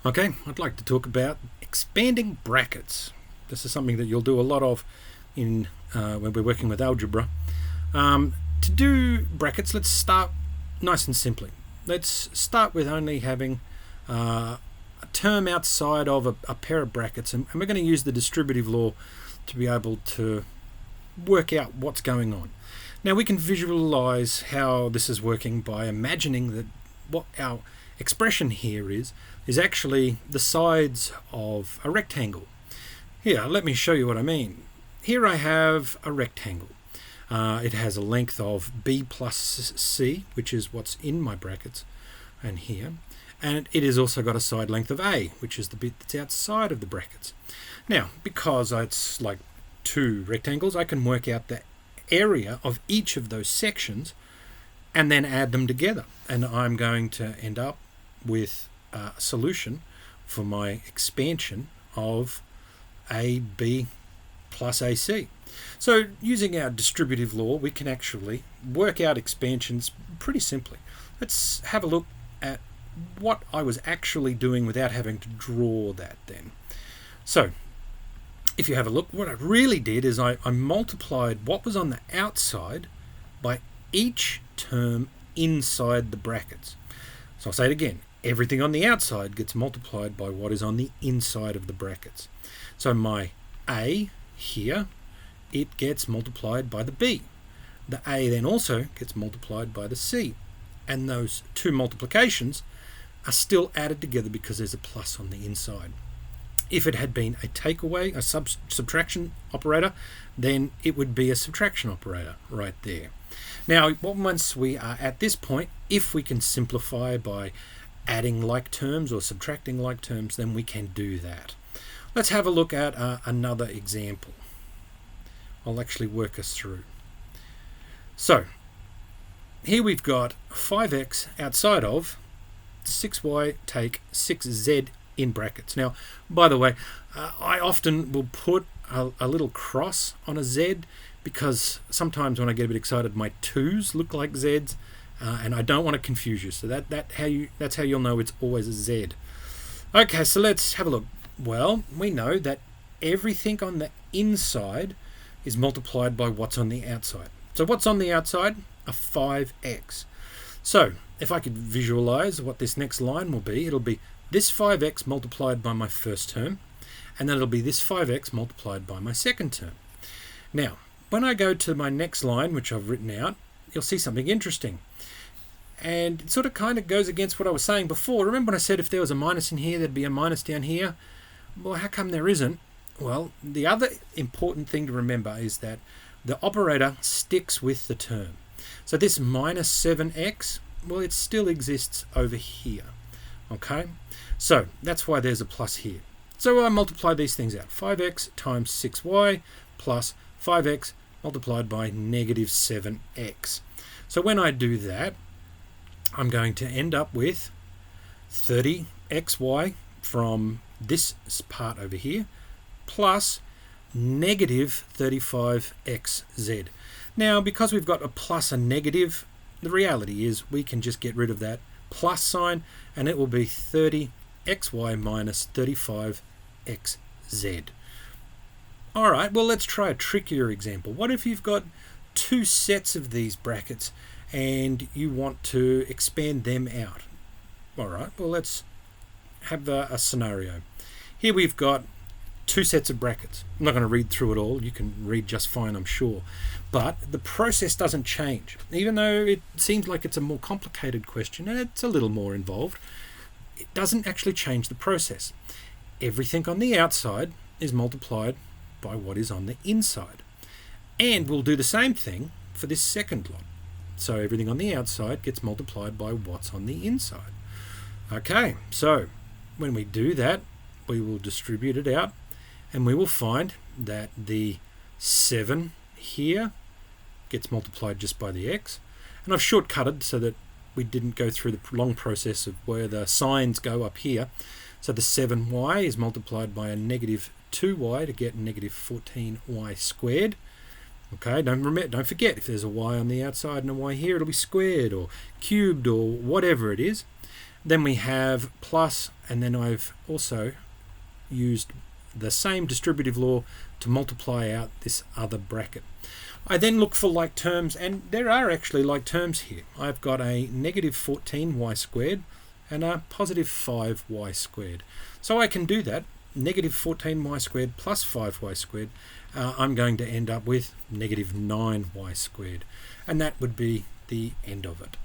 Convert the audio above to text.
Okay, I'd like to talk about expanding brackets. This is something that you'll do a lot of in when we're working with algebra. To do brackets, let's start nice and simply. Let's start with only having a term outside of a pair of brackets, and we're going to use the distributive law to be able to work out what's going on. Now we can visualize how this is working by imagining that what our expression here is actually the sides of a rectangle. Here, let me show you what I mean. Here I have a rectangle. It has a length of b plus c, which is what's in my brackets, and here. And it has also got a side length of a, which is the bit that's outside of the brackets. Now, because it's like two rectangles, I can work out the area of each of those sections and then add them together. And I'm going to end up with a solution for my expansion of AB plus AC. So using our distributive law, we can actually work out expansions pretty simply. Let's have a look at what I was actually doing without having to draw that then. So if you have a look, what I really did is I multiplied what was on the outside by each term inside the brackets. So I'll say it again. Everything on the outside gets multiplied by what is on the inside of the brackets. So my A here, it gets multiplied by the B. The A then also gets multiplied by the C. And those two multiplications are still added together because there's a plus on the inside. If it had been a takeaway, a subtraction operator, then it would be a subtraction operator right there. Now, once we are at this point, if we can simplify by adding like terms or subtracting like terms, then we can do that. Let's have a look at another example. I'll actually work us through. So, here we've got 5x outside of 6y take 6z in brackets. Now, by the way, I often will put a little cross on a z because sometimes when I get a bit excited, my 2's look like z's, and I don't want to confuse you. So that's how you'll know it's always a z. Okay, so let's have a look. Well, we know that everything on the inside is multiplied by what's on the outside. So what's on the outside? A 5x. So if I could visualize what this next line will be, it'll be this 5x multiplied by my first term, and then it'll be this 5x multiplied by my second term. Now, when I go to my next line, which I've written out, you'll see something interesting. And it sort of kind of goes against what I was saying before. Remember when I said if there was a minus in here, there'd be a minus down here? Well, how come there isn't? Well, the other important thing to remember is that the operator sticks with the term. So this minus 7x, well, it still exists over here. Okay, so that's why there's a plus here. So I multiply these things out. 5x times 6y plus 5x multiplied by negative 7x. So when I do that, I'm going to end up with 30xy from this part over here plus negative 35xz. Now, because we've got a plus and negative, the reality is we can just get rid of that plus sign and it will be 30xy minus 35xz. Alright, well let's try a trickier example. What if you've got two sets of these brackets and you want to expand them out? Alright, well let's have a scenario. Here we've got two sets of brackets. I'm not going to read through it all. You can read just fine, I'm sure. But the process doesn't change. Even though it seems like it's a more complicated question and it's a little more involved, it doesn't actually change the process. Everything on the outside is multiplied by what is on the inside. And we'll do the same thing for this second lot. So everything on the outside gets multiplied by what's on the inside. Okay, so when we do that, we will distribute it out and we will find that the 7 here gets multiplied just by the x. And I've shortcutted so that we didn't go through the long process of where the signs go up here. So the 7y is multiplied by a negative 2y to get negative 14y squared. Okay, don't forget, if there's a y on the outside and a y here, it'll be squared or cubed or whatever it is. Then we have plus, and then I've also used the same distributive law to multiply out this other bracket. I then look for like terms, and there are actually like terms here. I've got a negative 14y squared and a positive 5y squared. So I can do that. Negative 14y squared plus 5y squared, I'm going to end up with negative 9y squared. And that would be the end of it.